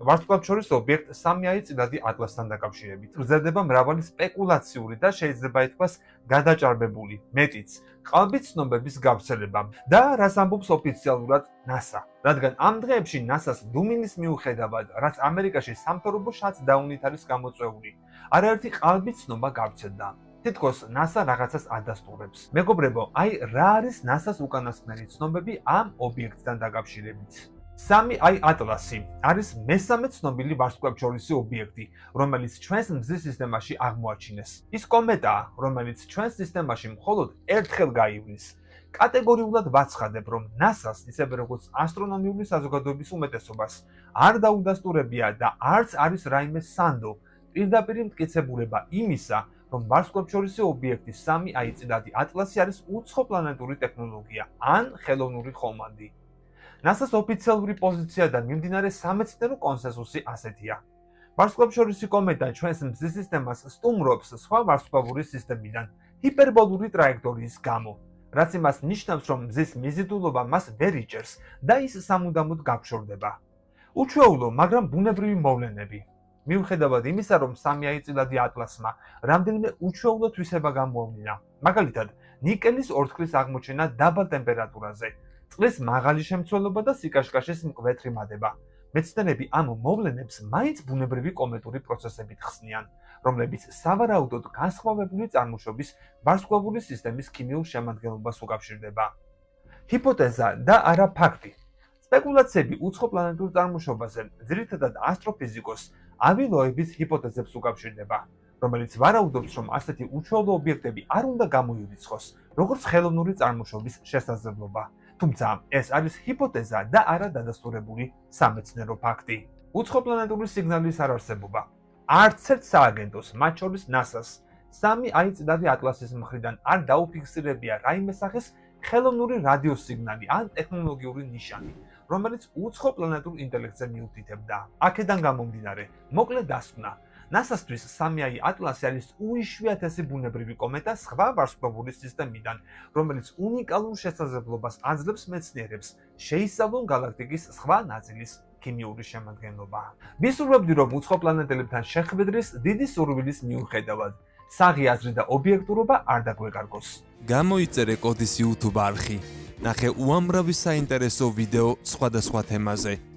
ვარსკვლავთშორის ობიექტ 3i წილადი ატლასთან დაკავშირებით. გრძელდება მრავალი სპეკულაციური და შეიძლება ითქვას გადაჭარბებული, მეტიც, ყალბით ცნობების გავრცელება და რას ამბობს ოფიციალურად NASA. რადგან ამ დღეებში NASA-ს დუმინის მიუხედავად, რაც ამერიკაში სამთავრობო შატდაუნით არის გამოწვეული, არაერთი ყალბით ცნობა გავრცელდა. თითქოს NASA რაღაცას ადასტურებს. მეგობრებო, აი რა არის NASA-ს უკანასკნელი ცნობები ამ ობიექტთან დაკავშირებით? 3i ატლასი არის მესამე ცნობილი ვარსკვლავთშორისი ობიექტი, რომელიც ჩვენს მზის სისტემაში აღმოაჩინეს. ის კომეტაა, რომელიც ჩვენს სისტემაში მხოლოდ ერთხელ გაივლის. კატეგორიულად ვაცხადებ, რომ NASA-ს, ისევე როგორც ასტრონომიული საზოგადოების უმეტესობას, არ დაუდასტურებია და არც არის რაიმე სანდო პირდაპირ მტკიცებულება იმისა, რომ ვარსკვლავთშორისი ობიექტი 3i წილადი ატლასი არის უცხოპლანეტური ტექნოლოგია ან ხელოვნური ხომალდი. NASA-ს ოფიციალური პოზიცია და მიმდინარე სამეცნიერო კონსენსუსი ასეთია. ვარსკვლავთშორისი კომეტა ჩვენს მზის სისტემას სტუმრობს სხვა ვარსკვლავური სისტემიდან ჰიპერბოლური ტრაექტორიის გამო, რაც იმას ნიშნავს, რომ მზის მიზიდულობა მას ვერ იჭერს და ის სამუდამოდ გაფშორდება. უჩვეულო, მაგრამ ბუნებრივი მოვლენები. მიუხედავად იმისა, რომ 3i წილადი ატლასმა რამდენიმე უჩვეულო თვისება გამოავლინა, მაგალითად, ნიკელის ორთქლის აღმოჩენა დაბალ ტემპერატურაზე, წყლის მაღალი შემცველობა და სიკაშკაშის მკვეთრი მადება. მეცნიერები ამ მოვლენებს მაინც ბუნებრივი კომეტური პროცესებით ხსნიან, რომლებიც სავარაუდოდ განსხვავებული წარმოშობის ვარსკვლავური სისტემის ქიმიურ შემადგენლობას უკავშირდება. ჰიპოთეზა და არა ფაქტი. სპეკულაციები უცხოპლანეტურ წარმოშობაზე ძირითადად ასტროფიზიკოს ავილოების ჰიპოთეზებს უკავშირდება, რომელიც ვარაუდობს, რომ ასეთი უჩვეულო ობიექტები არ უნდა გამოირიცხოს, როგორც ხელოვნური წარმოშობის შესაძლებლობა. თუმცა ეს არის ჰიპოთეზა და არა დადასტურებული სამეცნიერო ფაქტი. უცხოპლანეტური სიგნალის არარსებობა. არც ერთ სააგენტოს, მათ შორის NASA-ს, 3i წილადი ატლასის მხრიდან არ დაუფიქსირებია რაიმე სახის ხელოვნური რადიოსიგნალი ან ტექნოლოგიური ნიშანი, რომელიც უცხოპლანეტურ ინტელექტზე მიუთითებდა. აქედან გამომდინარე, მოკლე დასკვნა, NASA-სთვის 3i ატლასი არის უიშვიათესი ბუნებრივი კომეტა სხვა ვარსკვლავური სისტემიდან, რომელიც უნიკალურ შესაძლებლობას აძლევს მეცნიერებს შეისწავლონ galaktikis სხვა ნაწილის ქიმიური შემადგენლობა. ვისურვებდი, რომ უცხოპლანეტელებთან შეხვედრის დიდი სურვილის მიუხედავად, საღი აზრი და ობიექტურობა არ დაგვეკარგოს. გამოიწერე კოდის YouTube არხი. ნახე უამრავი საინტერესო ვიდეო სხვადასხვა თემაზე.